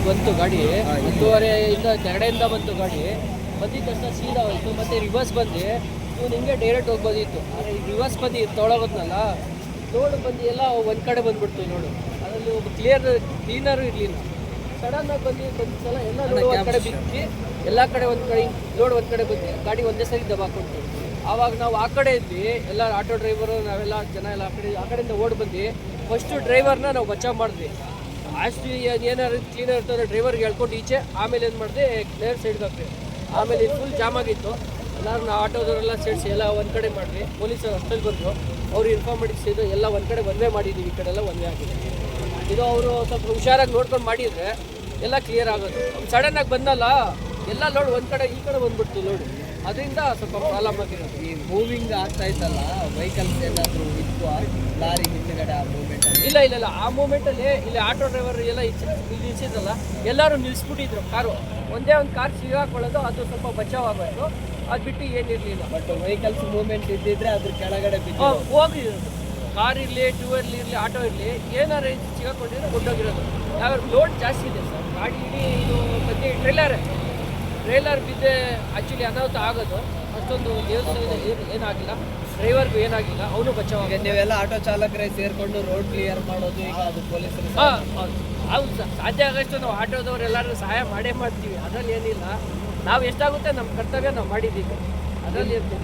ಬಂತು ಗಾಡಿ 10:30 ಕೆರಡೆಯಿಂದ ಬಂತು ಗಾಡಿ. ಬಂದಿದ್ದ ತಕ್ಷಣ ಸೀದಾ ಹೋಯ್ತು, ಮತ್ತು ರಿವರ್ಸ್ ಬಂದು ಇವ್ನು ಹಿಂಗೆ ಡೈರೆಕ್ಟ್ ಹೋಗ್ಬೋದಿತ್ತು. ಆದರೆ ಈ ರಿವರ್ಸ್ ಬಂದು ತೊಗೊಳಗೋದ್ನಲ್ಲ, ಲೋಡ್ ಬಂದು ಎಲ್ಲ ಒಂದು ಕಡೆ ಬಂದುಬಿಡ್ತು ನೋಡು. ಅದರಲ್ಲಿ ಒಬ್ಬ ಕ್ಲೀನರು ಇರಲಿಲ್ಲ. ಸಡನ್ನಾಗಿ ಬಂದು ಸಲ ಎಲ್ಲ ಲೋಡ್ ಒಂದು ಕಡೆ ಬಿದ್ದು ಎಲ್ಲ ಕಡೆ ಒಂದು ಕಡೆ ಲೋಡ್ ಒಂದು ಕಡೆ ಬಂದು ಗಾಡಿ ಒಂದೇ ಸರಿ ದಬಾಕೊಂತು. ಆವಾಗ ನಾವು ಆ ಕಡೆ ಇದ್ವಿ, ಎಲ್ಲ ಆಟೋ ಡ್ರೈವರು ನಾವೆಲ್ಲ ಜನ ಎಲ್ಲ ಆ ಕಡೆಯಿಂದ ಓಡಿ ಬಂದು ಫಸ್ಟು ಡ್ರೈವರ್ನ ನಾವು ಬಚಾವ್ ಮಾಡಿದ್ವಿ. ಅಷ್ಟು ಏನಾದ್ರು ಕ್ಲೀನರ್ ಇರ್ತಾರೆ ಡ್ರೈವರ್ಗೆ ಹೇಳ್ಕೊಂಡು ಈಚೆ, ಆಮೇಲೆ ಏನು ಮಾಡಿದೆ ಕ್ಲಿಯರ್ ಸೈಡ್ಗೆ ಹಾಕ್ತೀವಿ. ಆಮೇಲೆ ಇದು ಫುಲ್ ಜಾಮ್ ಆಗಿತ್ತು. ಎಲ್ಲರೂ ನಾವು ಆಟೋದವರೆಲ್ಲ ಸೇರಿಸಿ ಎಲ್ಲ ಒಂದು ಕಡೆ ಮಾಡಿದ್ವಿ. ಪೊಲೀಸರು ಅಷ್ಟಲ್ಲಿ ಬಂದರು, ಅವರು ಇನ್ಫಾರ್ಮೇಟಿವ್ ಸೇರಿದು ಎಲ್ಲ ಒಂದು ಕಡೆ ಒಂದೇ ಮಾಡಿದ್ದೀವಿ. ಈ ಕಡೆ ಎಲ್ಲ ಒಂದೇ ಆಗಿದೆ. ಇದು ಅವರು ಸ್ವಲ್ಪ ಹುಷಾರಾಗಿ ನೋಡ್ಕೊಂಡು ಮಾಡಿದರೆ ಎಲ್ಲ ಕ್ಲಿಯರ್ ಆಗೋದು. ಸಡನ್ನಾಗಿ ಬಂದಲ್ಲ, ಎಲ್ಲ ಲೋಡ್ ಒಂದು ಕಡೆ ಈ ಕಡೆ ಬಂದ್ಬಿಡ್ತು ಲೋಡು. ಅದರಿಂದ ಸ್ವಲ್ಪ ಪ್ರಾಬ್ಲಮ್ ಆಗಿರೋದು. ಈ ಮೂವಿಂಗ್ ಆಗ್ತಾ ಇತ್ತಲ್ಲ, ವೆಹಿಕಲ್ಸ್ ಏನಾದರೂ ಇತ್ತು ಲಾರಿ ಹಿಂದ್ಗಡೆ ಆ ಮೂವ್ಮೆಂಟಲ್ಲಿ? ಇಲ್ಲ ಆ ಮೂಮೆಂಟಲ್ಲಿ ಇಲ್ಲಿ ಆಟೋ ಡ್ರೈವರ್ ಎಲ್ಲ ನಿಲ್ಸಿದ್ರಲ್ಲ, ಎಲ್ಲರೂ ನಿಲ್ಲಿಸ್ಬಿಟ್ಟಿದ್ರು ಕಾರು. ಒಂದೇ ಒಂದು ಕಾರ್ ಸಿಗಾಕೊಳ್ಳೋದು, ಅದು ಸ್ವಲ್ಪ ಬಚಾವ್ ಆಗೋದು. ಅದು ಬಿಟ್ಟು ಏನಿರಲಿಲ್ಲ. ಬಟ್ ವೆಹಿಕಲ್ಸ್ ಮೂವ್ಮೆಂಟ್ ಇದ್ದಿದ್ರೆ ಅದ್ರ ಕೆಳಗಡೆ ಬಿದ್ದು ಹೋಗಿರೋದು. ಕಾರ್ ಇರಲಿ, ಟೂ ವೀಲರ್ ಇರಲಿ, ಆಟೋ ಇರಲಿ, ಏನಾರು ಸಿಗಾಕೊಂಡಿದ್ರೆ ಕೊಟ್ಟೋಗಿರೋದು. ಯಾವ್ಯಾವ ಲೋಡ್ ಜಾಸ್ತಿ ಇದೆ ಸರ್ ಗಾಡಿ. ಇಡೀ ಇದು ಮತ್ತೆ ಟ್ರೇಲರ್ ಬಿದ್ದೆ ಆ್ಯಕ್ಚುಲಿ ಅನಾಹುತ ಆಗೋದು. ಅಷ್ಟೊಂದು ದೇವಸ್ಥಾನದ ಏನಾಗಿಲ್ಲ, ಡ್ರೈವರ್ಗೂ ಏನಾಗಿಲ್ಲ, ಅವನು ಬಚಾವಾಗ. ನೀವೆಲ್ಲ ಆಟೋ ಚಾಲಕರೇ ಸೇರಿಕೊಂಡು ರೋಡ್ ಕ್ಲಿಯರ್ ಮಾಡೋದು, ಈಗ ಅದು ಪೊಲೀಸರು ಹೌದು ಸರ್. ಸಾಧ್ಯ ಆಗೋಷ್ಟು ನಾವು ಆಟೋದವ್ರು ಎಲ್ಲರೂ ಸಹಾಯ ಮಾಡೇ ಮಾಡ್ತೀವಿ. ಅದರಲ್ಲಿ ಏನಿಲ್ಲ, ನಾವು ಎಷ್ಟಾಗುತ್ತೆ ನಮ್ಮ ಕರ್ತವ್ಯ ನಾವು ಮಾಡಿದ್ದೀವಿ, ಅದರಲ್ಲಿ ಇರ್ತೀವಿ.